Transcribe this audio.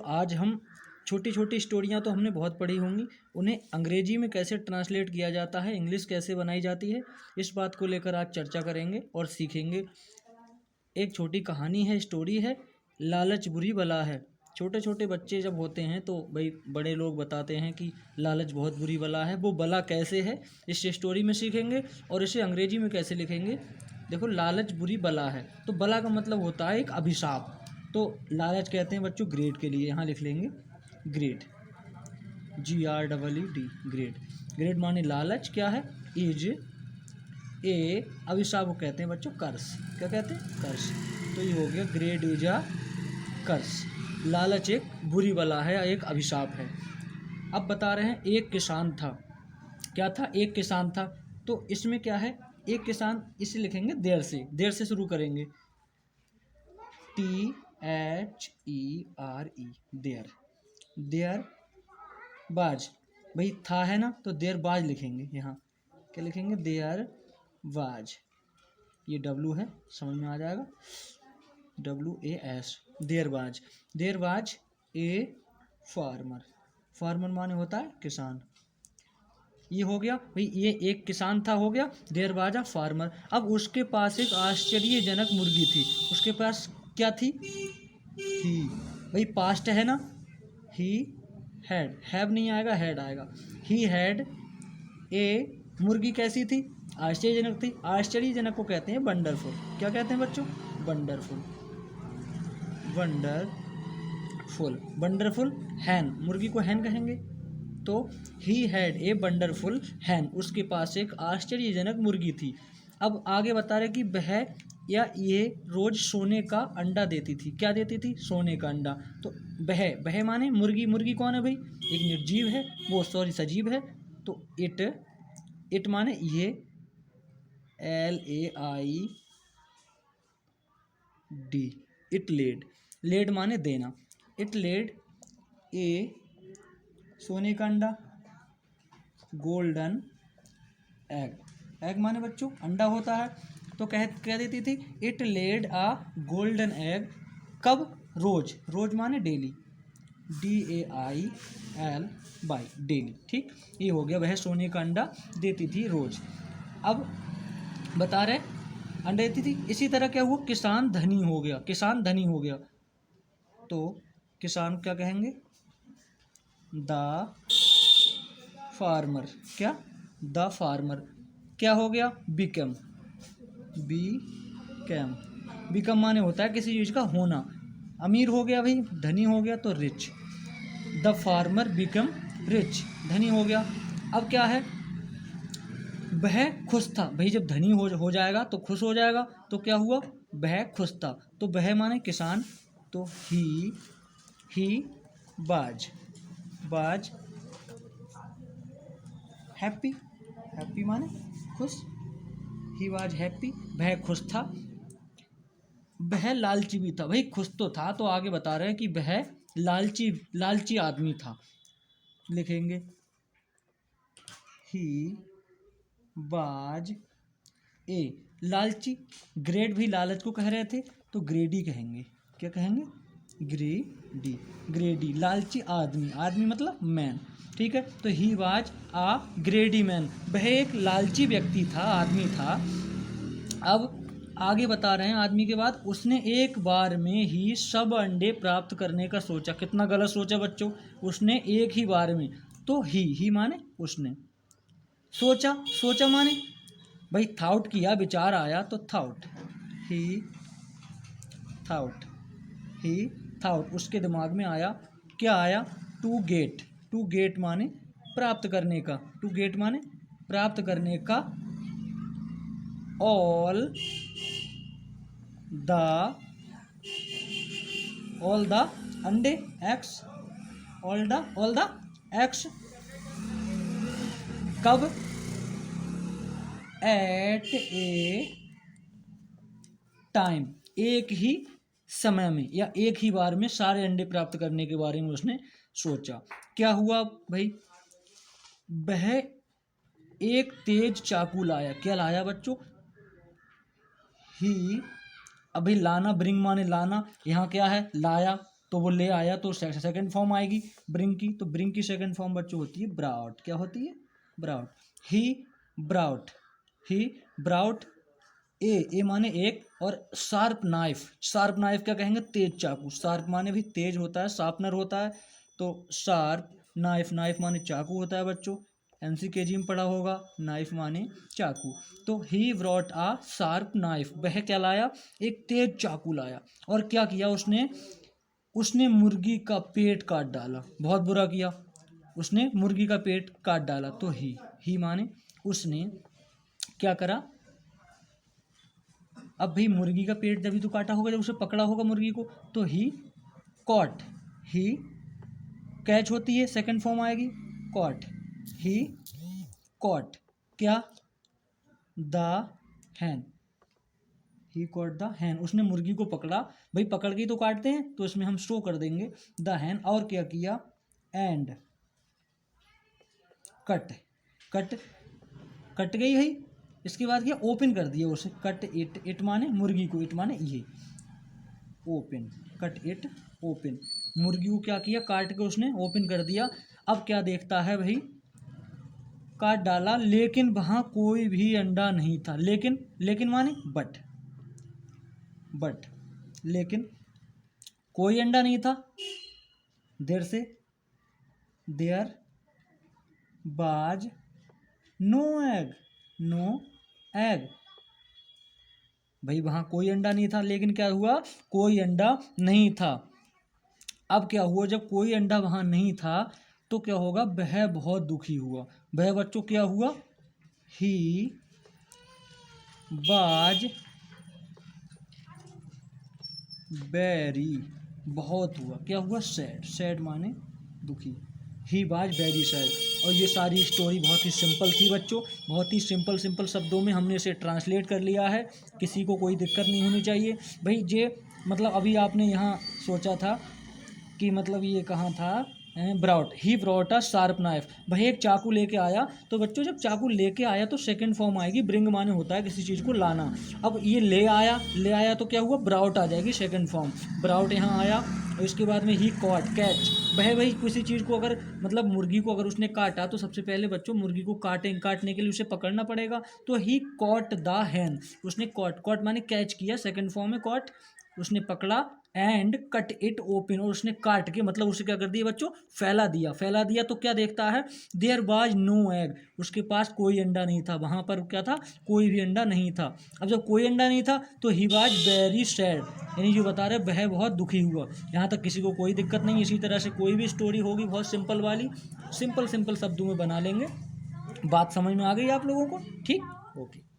बच्चों आज हम छोटी छोटी स्टोरियाँ तो हमने बहुत पढ़ी होंगी, उन्हें अंग्रेजी में कैसे ट्रांसलेट किया जाता है, इंग्लिश कैसे बनाई जाती है, इस बात को लेकर आज चर्चा करेंगे और सीखेंगे। एक छोटी कहानी है, स्टोरी है, लालच बुरी बला है। छोटे छोटे बच्चे जब होते हैं तो भाई बड़े लोग बताते हैं कि लालच बहुत बुरी बला है। वो बला कैसे है इस स्टोरी में सीखेंगे और इसे अंग्रेजी में कैसे लिखेंगे। देखो, लालच बुरी बला है तो बला का मतलब होता है एक अभिशाप। तो लालच कहते हैं बच्चों ग्रेड के लिए, यहाँ लिख लेंगे ग्रेड, GREED, ग्रेड। ग्रेड माने लालच क्या है, इज ए, अभिशाप को कहते हैं बच्चों कर्स। क्या कहते हैं, कर्स। तो ये हो गया ग्रेड इज अ कर्स। लालच एक बुरी बला है, एक अभिशाप है। अब बता रहे हैं एक किसान था। क्या था, एक किसान था। तो इसमें क्या है, एक किसान, इसे लिखेंगे देर से, देर से शुरू करेंगे, THERE, देर। देर बाज, भाई था है ना तो देर बाज लिखेंगे। यहाँ क्या लिखेंगे, देर वाज। ये W है, समझ में आ जाएगा, WAS, देरबाज। देरबाज ए फार्मर, फार्मर माने होता है किसान। ये हो गया भाई, ये एक किसान था, हो गया देरबाजा फार्मर। अब उसके पास एक आश्चर्यजनक मुर्गी थी। उसके पास क्या थी, ही, भाई पास्ट है ना, ही हैड, हैव नहीं आएगा, हैड आएगा। ही हैड ए, मुर्गी कैसी थी, आश्चर्यजनक थी। आश्चर्यजनक को कहते हैं वंडरफुल। क्या कहते हैं बच्चों, वंडरफुल, वंडरफुल। वंडरफुल हैन, मुर्गी को हैन कहेंगे। तो ही हैड ए वंडरफुल हैन, उसके पास एक आश्चर्यजनक मुर्गी थी। अब आगे बता रहे कि वह या ये रोज सोने का अंडा देती थी। क्या देती थी, सोने का अंडा। तो वह, वह माने मुर्गी। मुर्गी कौन है भाई, एक निर्जीव है, वो सॉरी सजीव है। तो इट, इट माने ये, LAID, इट लेड, लेड माने देना। इट लेड ए, सोने का अंडा, गोल्डन एग, एग माने बच्चों अंडा होता है। तो कह देती थी it laid a golden egg, कब, रोज, रोज माने डेली, DAIL बाई, डेली। ठीक, ये हो गया, वह सोने का अंडा देती थी रोज। अब बता रहे अंडा देती थी। इसी तरह क्या हुआ, किसान धनी हो गया, किसान धनी हो गया। तो किसान क्या कहेंगे, द फार्मर। क्या, द फार्मर क्या हो गया, बिकम, बिकम, बिकम माने होता है किसी चीज़ का होना। अमीर हो गया भाई, धनी हो गया तो rich, the farmer become rich, धनी हो गया। अब क्या है, वह खुश था। भाई जब धनी हो जाएगा तो खुश हो जाएगा। तो क्या हुआ, वह खुश था। तो वह माने किसान, तो ही बाज, बाज हैप्पी, हैप्पी माने खुश, ही वाज हैप्पी, वह खुश था। वह लालची भी था, भाई खुश तो था। तो आगे बता रहे हैं कि वह लालची, लालची आदमी था। लिखेंगे ही बाज ए, लालची। ग्रेड भी लालच को कह रहे थे तो ग्रेडी कहेंगे। क्या कहेंगे, ग्रेडी, ग्रेडी, लालची आदमी, आदमी मतलब मैन। ठीक है, तो ही वाज आ ग्रेडी मैन, वह एक लालची व्यक्ति था, आदमी था। अब आगे बता रहे हैं, आदमी के बाद उसने एक बार में ही सब अंडे प्राप्त करने का सोचा। कितना गलत सोचा बच्चों, उसने एक ही बार में। तो ही माने उसने, सोचा, सोचा माने भाई थाउट किया, विचार आया तो थाउट, ही थाउट, ही थाउट, उसके दिमाग में आया। क्या आया, टू गेट, टू गेट माने प्राप्त करने का, टू गेट माने प्राप्त करने का, ऑल द अंडे, एक्स, ऑल द एक्स, कब, एट ए टाइम, एक ही समय में या एक ही बार में सारे अंडे प्राप्त करने के बारे में उसने सोचा। क्या हुआ भाई, वह एक तेज चाकू लाया। क्या लाया बच्चों, ही, अभी लाना, ब्रिंग माने लाना, यहाँ क्या है, लाया। तो वो ले आया तो सेकंड फॉर्म आएगी ब्रिंग की, तो ब्रिंग की सेकंड फॉर्म बच्चों होती है ब्राउट। क्या होती है? ब्राउट। ही ब्राउट ए माने एक, और शार्प नाइफ क्या कहेंगे? तेज चाकू। शार्प माने भी तेज होता है, शार्पनर होता है, तो शार्प नाइफ माने चाकू होता है बच्चों। एमसीकेजी में पढ़ा होगा, नाइफ माने चाकू। तो he brought a sharp knife, वह क्या लाया? एक तेज चाकू लाया। और क्या किया उसने मुर्गी का पेट काट डाला। बहुत बुरा किया, उसने मुर्गी का पेट काट डाला। तो ही माने उसने क्या करा? अब भाई मुर्गी का पेट जब भी तो काटा होगा, जब उसे पकड़ा होगा मुर्गी को, तो ही कॉट। ही कैच होती है, सेकंड फॉर्म आएगी कॉट। ही कॉट क्या? The Hahn. He caught the हैन, उसने मुर्गी को पकड़ा। भाई पकड़ के ही तो काटते हैं, तो इसमें हम शो कर देंगे द हैन। और क्या किया? एंड कट गई भाई। इसके बाद क्या? ओपन कर दिया उसे। कट इट माने मुर्गी को, इट माने ये, ओपन। कट इट ओपन, मुर्गी को क्या किया? काट के उसने ओपन कर दिया। अब क्या देखता है भाई? काट डाला, लेकिन वहां कोई भी अंडा नहीं था। लेकिन माने बट लेकिन कोई अंडा नहीं था। देयर बाज नो एग। भाई वहां कोई अंडा नहीं था, लेकिन क्या हुआ? कोई अंडा नहीं था। अब क्या हुआ? जब कोई अंडा वहां नहीं था तो क्या होगा? वह बहुत दुखी हुआ। वह बच्चों क्या हुआ? ही बाज वेरी, बहुत हुआ। क्या हुआ? सैड माने दुखी। ही बाज वेरी सैड। और ये सारी स्टोरी बहुत ही सिंपल थी बच्चों, बहुत ही सिंपल शब्दों में हमने इसे ट्रांसलेट कर लिया है। किसी को कोई दिक्कत नहीं होनी चाहिए भाई। ये मतलब अभी आपने यहाँ सोचा था कि मतलब ये कहाँ था? He brought a sharp knife. भाई एक चाकू लेके आया, तो बच्चों जब चाकू लेके आया तो सेकंड फॉर्म आएगी ब्रिंग, माने होता है किसी चीज़ को लाना। अब ये ले आया तो क्या हुआ? ब्राउट आ जाएगी सेकंड फॉर्म। ब्राउट यहाँ आया, और इसके बाद में ही कॉट, कैच। भाई किसी चीज़ को अगर मतलब मुर्गी को अगर उसने काटा, तो सबसे पहले बच्चों मुर्गी को काटने के लिए उसे पकड़ना पड़ेगा। तो ही कॉट द हैन, उसने कॉट माने कैच किया, सेकंड फॉर्म में कॉट, उसने पकड़ा। एंड कट इट ओपन, और उसने काट के मतलब उसे क्या कर दिया बच्चों? फैला दिया। तो क्या देखता है? देयर वाज नो एग, उसके पास कोई अंडा नहीं था। वहां पर क्या था? कोई भी अंडा नहीं था। अब जब कोई अंडा नहीं था तो ही वाज वेरी सैड, यानी जो बता रहे वह बहुत दुखी हुआ। यहाँ तक किसी को कोई दिक्कत नहीं। इसी तरह से कोई भी स्टोरी होगी बहुत सिंपल वाली, सिंपल शब्दों में बना लेंगे। बात समझ में आ गई आप लोगों को? ठीक, ओके।